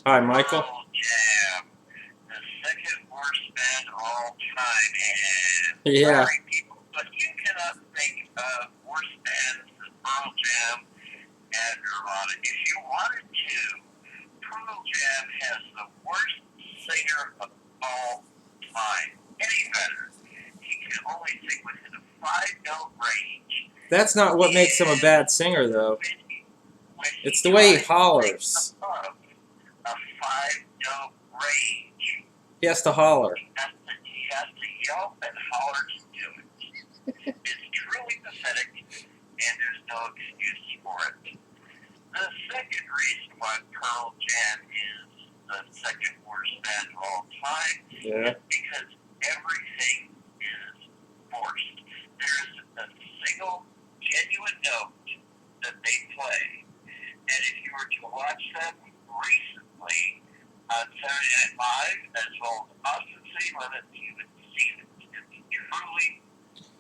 Hi, Michael. Pearl Jam, the second worst band of all time. And Yeah. sorry, people, but you cannot think of worse bands than Pearl Jam and Nirvana. If you wanted to, Pearl Jam has the worst singer of all time. Any better. He can only sing within a 5-note range. That's not what makes him a bad singer, though. When It's he the way he tries to hollers. sing above a 5-note range, He has to holler. he has to yelp and holler to do it. It's truly pathetic, and there's no excuse for it. The second reason why Pearl Jam is the second worst band of all time Yeah. is because everything is forced. There isn't a single genuine note that they play. And if you were to watch them recently on Saturday Night Live, as well as Austin City Limits, you would see that it's truly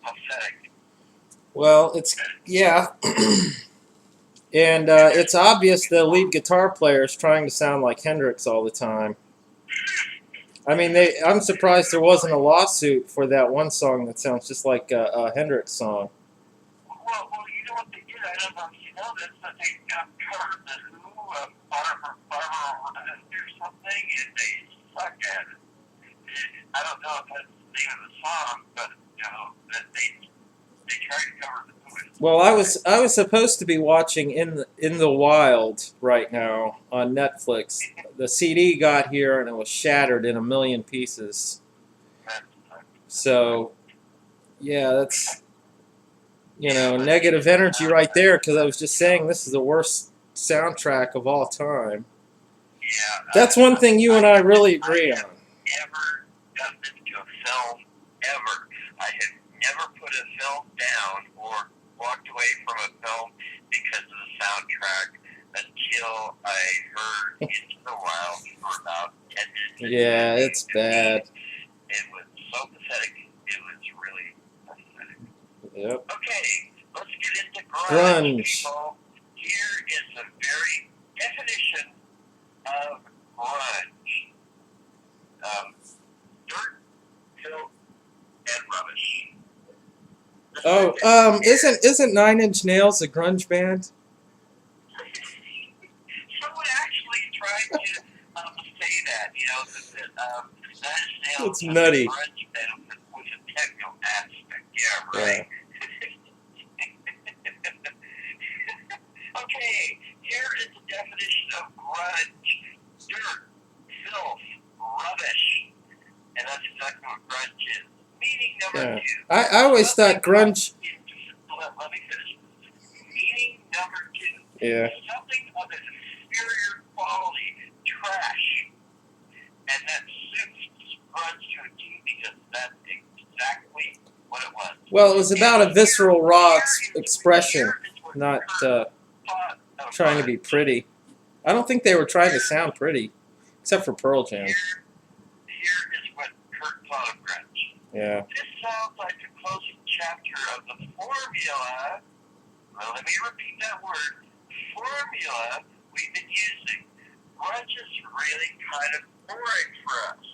pathetic. Well, yeah. And it's obvious the lead guitar player is trying to sound like Hendrix all the time. I mean, I'm surprised there wasn't a lawsuit for that one song that sounds just like a Hendrix song. Well, you know what they did? I don't know if you know this, but they covered the Who, Barbara or something, and they suck at it. I don't know if that's the name of the song, but you know that they tried to cover the Who. Well, I was supposed to be watching In the Wild right now on Netflix. The CD got here and it was shattered in a million pieces. So, yeah, that's negative energy right there, because I was just saying this is the worst soundtrack of all time. Yeah, That's one thing you and I really agree on. Never done this to a film ever. I have never put a film down or walked away from a film because of the soundtrack until I heard Into the Wild for about 10 minutes. Yeah, it's bad. It was so pathetic. It was really pathetic. Yep. Okay, let's get into grunge. Grunge. Here is the very definition of grunge. Dirt, filth, and rubbish. Oh, isn't 9 Inch Nails a grunge band? Someone actually tried to say that, that 9 Inch Nails It's nutty. grunge band with a techno aspect. Yeah, right. Okay, here is the definition of grunge. Dirt, filth, rubbish. And that's exactly what grunge is. Meaning number 2. I always thought grunge... Let me finish. Meaning number 2. Yeah. Something of an inferior quality, trash. And that suits grunge to a T because that's exactly what it was. Well, it was about a visceral, raw expression, not trying to be pretty. I don't think they were trying to sound pretty, except for Pearl Jam. Here is what Kurt thought of grunge. Yeah. This sounds like the closing chapter of the formula. Well, let me repeat that word. Formula we've been using. Grunge is really kind of boring for us.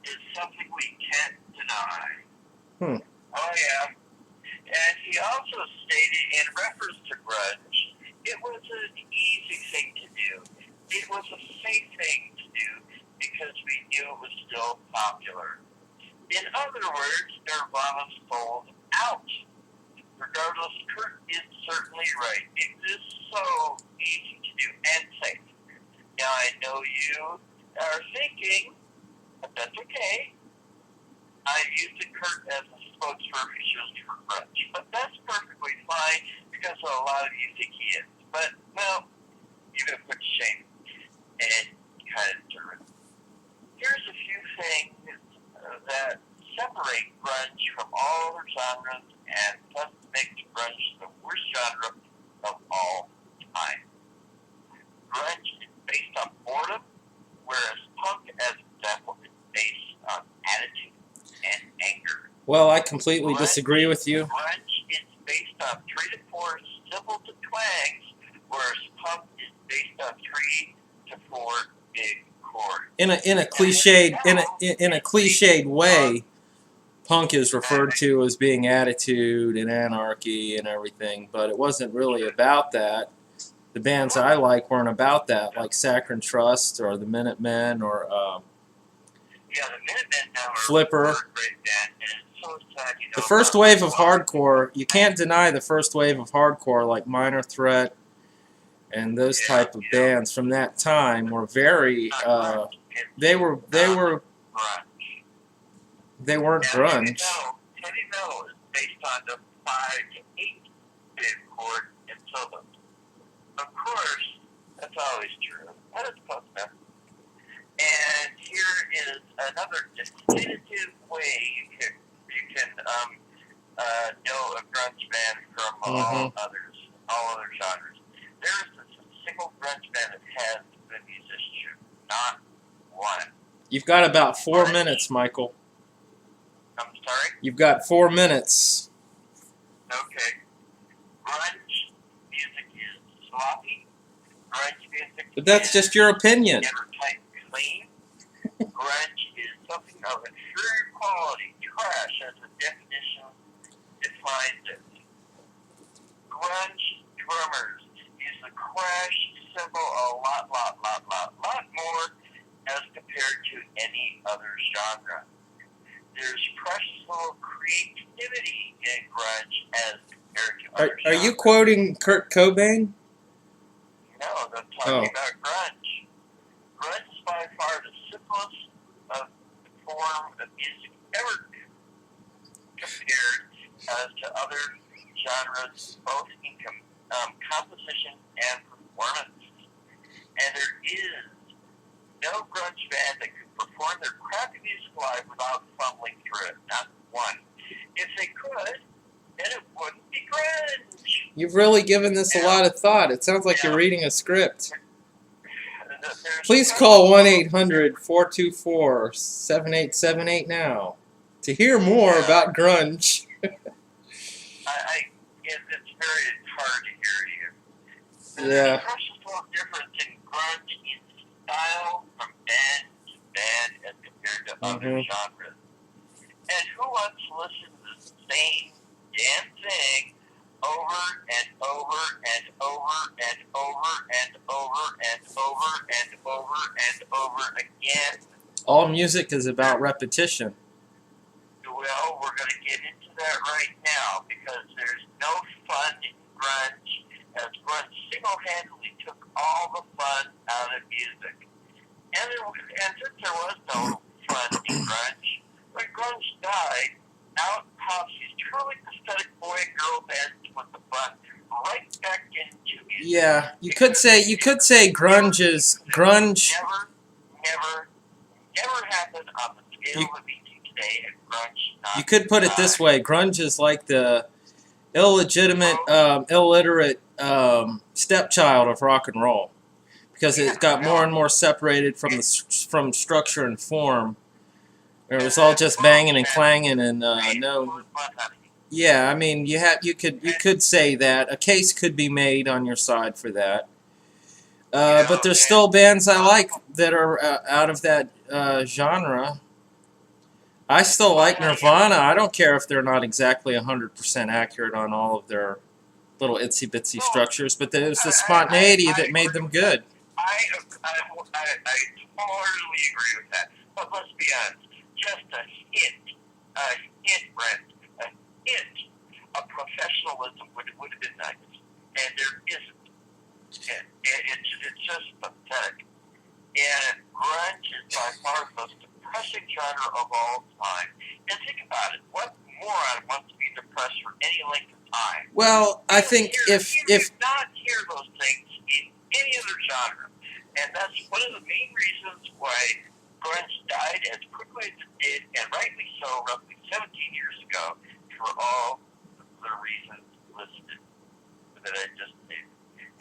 It's something we can't deny. Oh, yeah. And he also stated in reference to grunge, it was an easy thing to do. It was a safe thing to do because we knew it was still popular. In other words, Nirvana sold out. Regardless, Kurt is certainly right. It is so easy to do and safe. Now, I know you are thinking, but that's okay. I'm using Kurt as a spokesperson for grunge, but that's perfectly fine because a lot of you think he is. But, well, you're going to put to shame and kind of deserve it. Here's a few things that separate grunge from all other genres and thus makes grunge the worst genre of all time. Grunge is based on boredom, whereas punk as example is based on attitude and anger. Well, I completely disagree with you. Grunge is based on 3 to 4 simple to twangs, whereas punk is based on 3 to 4 big in a cliched way, punk is referred to as being attitude and anarchy and everything, but it wasn't really about that. The bands I like weren't about that, like Saccharine Trust or the Minutemen or Yeah, the Minutemen now Flipper. are a great band, and it's so sad, you know. The first wave of hardcore, you can't deny the first wave of hardcore, like Minor Threat and those type of bands from that time were very. They weren't grunge. Heavy metal is based on the 5 to 8 bit chord and solo. Of course, that's always true. That is close enough. And here is another definitive way you can know a grunge band from all other genres. There is a single grunge band that has good musicianship, not one. You've got about 4 minutes, Michael. I'm sorry? You've got 4 minutes. Okay. Grunge music is sloppy. Grunge music But that's just your opinion. never tight and clean. Grunge is something of inferior quality. Trash, as the definition defines it. Grunge drummers use the crash cymbal a lot more as compared to any other genre. There's precious little creativity in grunge as compared to other genres. Are you quoting Kurt Cobain? No, I'm talking about grunge. Grunge is by far the simplest form of music ever compared to other genres, both in composition and performance. And there is no grunge band that could perform their crappy music live without fumbling through it. Not one. If they could, then it wouldn't be grunge. You've really given this a lot of thought. It sounds like you're reading a script. Please call 1-800-424-7878 now to hear more about grunge. It's very hard to hear you. Yeah. There's precious little difference in grunge in style from band to band as compared to other genres. And who wants to listen to the same damn thing over and over and over and over and over and over and over and over again? All music is about repetition. Well, we're going to get into that right now because there's no fun in grunge, as grunge single-handedly took all the fun out of music. And since there was no fun in grunge, when grunge died, out pops these truly pathetic boy and girl bands with the fun right back into music. Yeah, you could say grunge is grunge. Never happened on the scale of we see today, and grunge. You could put it this way: grunge is like the illegitimate, illiterate stepchild of rock and roll, because it got more and more separated from structure and form. It was all just banging and clanging and no. Yeah, I mean you could say that a case could be made on your side for that. But there's still bands I like that are out of that genre. I still like Nirvana. I don't care if they're not exactly 100% accurate on all of their little itsy bitsy structures, but there's the spontaneity that made them good. I totally agree with that. But let's be honest, just a hint, Brent, a hint of professionalism would have been nice, and there isn't. It's just pathetic. And grunge is by far the most depressing genre of all time. And think about it. What moron wants to be depressed for any length of time? Well, I think if not hear those things in any other genre. And that's one of the main reasons why grunge died as quickly as it did, and rightly so, roughly 17 years ago, for all the reasons listed that I just did.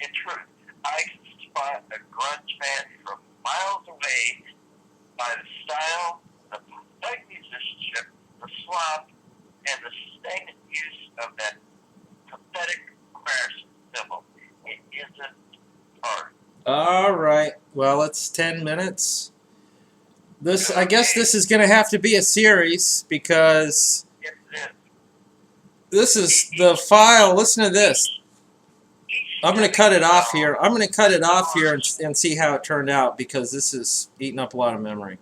In truth, I can spot a grunge band from miles away by the style, the pathetic musicianship, the slop, and the stagnant use of that pathetic crash cymbal. It isn't hard. All right. Well, it's 10 minutes. I guess this is going to have to be a series because Yes, it is. this is the file. Listen to this. I'm going to cut it off here. I'm going to cut it off here and see how it turned out because this is eating up a lot of memory.